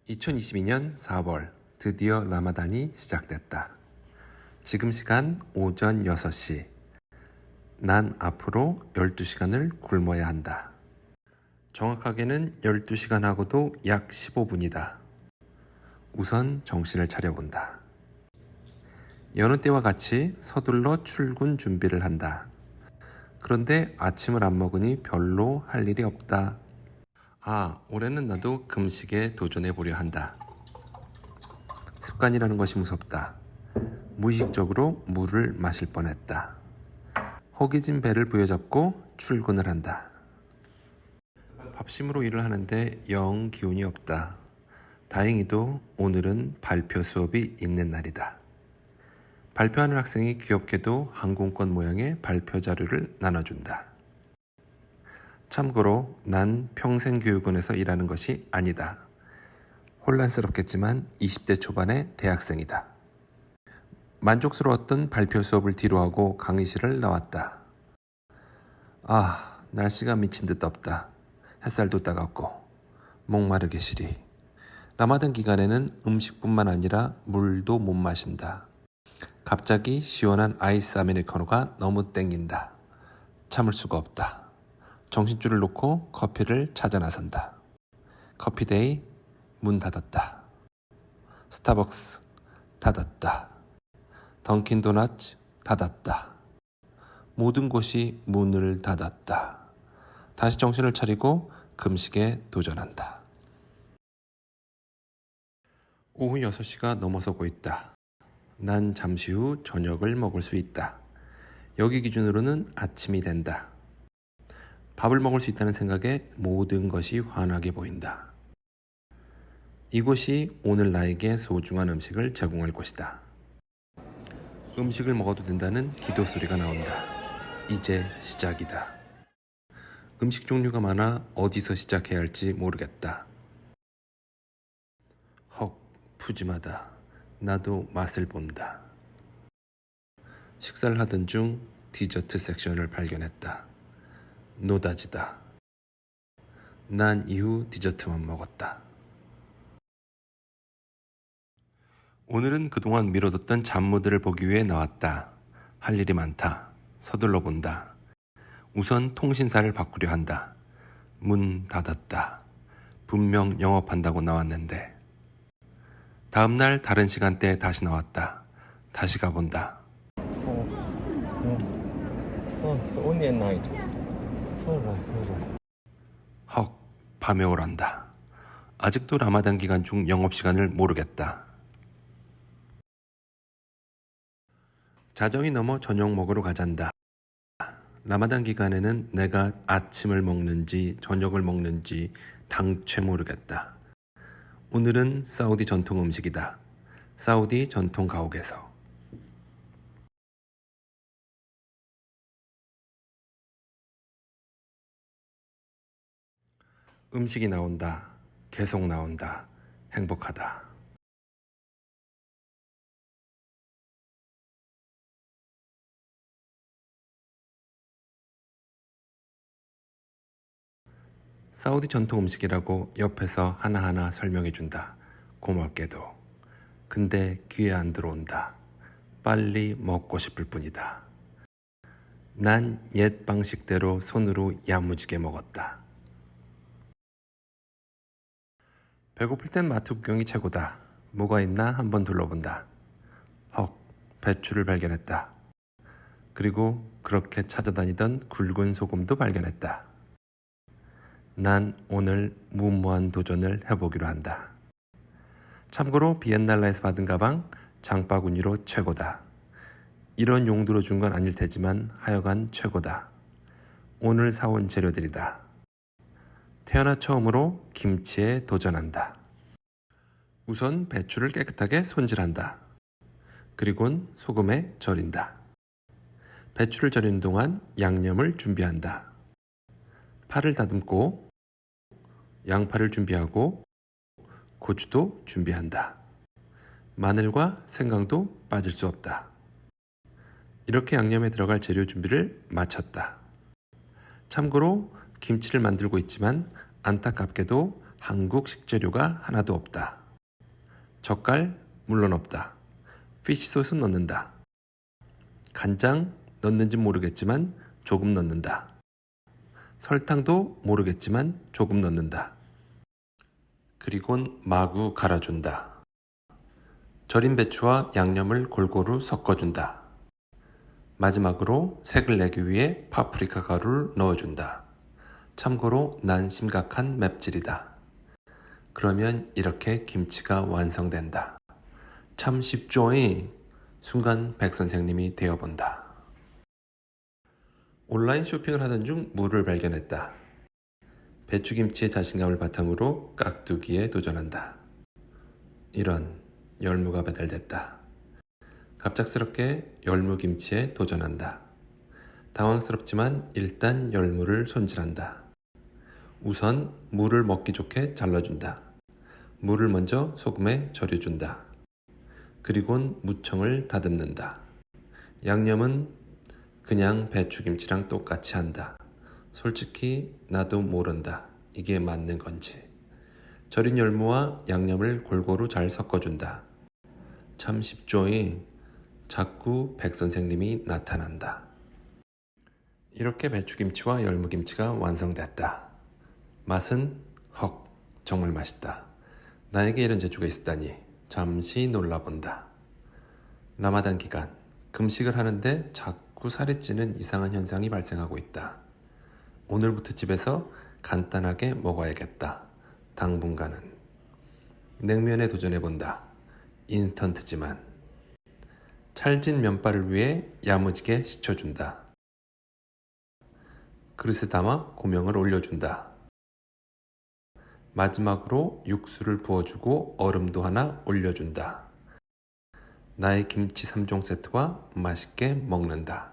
2022년 4월 드디어 라마단이 시작됐다. 지금 시간 오전 6시. 난 앞으로 12시간을 굶어야 한다. 정확하게는 12시간 하고도 약 15분이다. 우선 정신을 차려본다. 여느 때와 같이 서둘러 출근 준비를 한다. 그런데 아침을 안 먹으니 별로 할 일이 없다. 올해는 나도 금식에 도전해 보려 한다. 습관이라는 것이 무섭다. 무의식적으로 물을 마실 뻔했다. 허기진 배를 부여잡고 출근을 한다. 밥심으로 일을 하는데 영 기운이 없다. 다행히도 오늘은 발표 수업이 있는 날이다. 발표하는 학생이 귀엽게도 항공권 모양의 발표 자료를 나눠준다. 참고로 난 평생교육원에서 일하는 것이 아니다. 혼란스럽겠지만 20대 초반의 대학생이다. 만족스러웠던 발표 수업을 뒤로하고 강의실을 나왔다. 날씨가 미친 듯 덥다. 햇살도 따갑고 목마르게 시리. 라마단 기간에는 음식뿐만 아니라 물도 못 마신다. 갑자기 시원한 아이스 아메리카노가 너무 땡긴다. 참을 수가 없다. 정신줄을 놓고 커피를 찾아 나선다. 커피데이 문 닫았다. 스타벅스 닫았다. 던킨도넛 닫았다. 모든 곳이 문을 닫았다. 다시 정신을 차리고 금식에 도전한다. 오후 6시가 넘어서고 있다. 난 잠시 후 저녁을 먹을 수 있다. 여기 기준으로는 아침이 된다. 밥을 먹을 수 있다는 생각에 모든 것이 환하게 보인다. 이곳이 오늘 나에게 소중한 음식을 제공할 곳이다. 음식을 먹어도 된다는 기도 소리가 나온다. 이제 시작이다. 음식 종류가 많아 어디서 시작해야 할지 모르겠다. 푸짐하다. 나도 맛을 본다. 식사를 하던 중 디저트 섹션을 발견했다. 노다지다. 난 이후 디저트만 먹었다. 오늘은 그동안 미뤄뒀던 잡무들을 보기 위해 나왔다. 할 일이 많다. 서둘러 본다. 우선 통신사를 바꾸려 한다. 문 닫았다. 분명 영업한다고 나왔는데. 다음날 다른 시간대에 다시 나왔다. 다시 가본다. So only at night. 밤에 오란다. 아직도 라마단 기간 중 영업시간을 모르겠다. 자정이 넘어 저녁 먹으러 가잔다. 라마단 기간에는 내가 아침을 먹는지 저녁을 먹는지 당최 모르겠다. 오늘은 사우디 전통 음식이다. 사우디 전통 가옥에서. 음식이 나온다. 계속 나온다. 행복하다. 사우디 전통 음식이라고 옆에서 하나하나 설명해준다. 고맙게도. 근데 귀에 안 들어온다. 빨리 먹고 싶을 뿐이다. 난 옛 방식대로 손으로 야무지게 먹었다. 배고플 땐 마트 구경이 최고다. 뭐가 있나 한번 둘러본다. 배추를 발견했다. 그리고 그렇게 찾아다니던 굵은 소금도 발견했다. 난 오늘 무모한 도전을 해보기로 한다. 참고로 비엔날레에서 받은 가방 장바구니로 최고다. 이런 용도로 준 건 아닐 테지만 하여간 최고다. 오늘 사온 재료들이다. 태어나 처음으로 김치에 도전한다. 우선 배추를 깨끗하게 손질한다. 그리곤 소금에 절인다. 배추를 절이는 동안 양념을 준비한다. 파를 다듬고 양파를 준비하고 고추도 준비한다. 마늘과 생강도 빠질 수 없다. 이렇게 양념에 들어갈 재료 준비를 마쳤다. 참고로 김치를 만들고 있지만 안타깝게도 한국 식재료가 하나도 없다. 젓갈 물론 없다. 피쉬소스 넣는다. 간장 넣는지 모르겠지만 조금 넣는다. 설탕도 모르겠지만 조금 넣는다. 그리곤 마구 갈아준다. 절인 배추와 양념을 골고루 섞어준다. 마지막으로 색을 내기 위해 파프리카 가루를 넣어준다. 참고로 난 심각한 맵찔이다. 그러면 이렇게 김치가 완성된다. 참 쉽죠잉? 순간 백 선생님이 되어본다. 온라인 쇼핑을 하던 중 무를 발견했다. 배추김치의 자신감을 바탕으로 깍두기에 도전한다. 이런 열무가 배달됐다. 갑작스럽게 열무김치에 도전한다. 당황스럽지만 일단 열무를 손질한다. 우선 무를 먹기 좋게 잘라준다. 무를 먼저 소금에 절여준다. 그리곤 무청을 다듬는다. 양념은 그냥 배추김치랑 똑같이 한다. 솔직히 나도 모른다. 이게 맞는 건지. 절인 열무와 양념을 골고루 잘 섞어준다. 참 쉽죠잉? 자꾸 백 선생님이 나타난다. 이렇게 배추김치와 열무김치가 완성됐다. 맛은 헉, 정말 맛있다. 나에게 이런 재주가 있었다니 잠시 놀라본다. 라마단 기간, 금식을 하는데 자꾸 살이 찌는 이상한 현상이 발생하고 있다. 오늘부터 집에서 간단하게 먹어야겠다. 당분간은. 냉면에 도전해본다. 인스턴트지만. 찰진 면발을 위해 야무지게 씻혀준다. 그릇에 담아 고명을 올려준다. 마지막으로 육수를 부어주고 얼음도 하나 올려준다. 나의 김치 3종 세트와 맛있게 먹는다.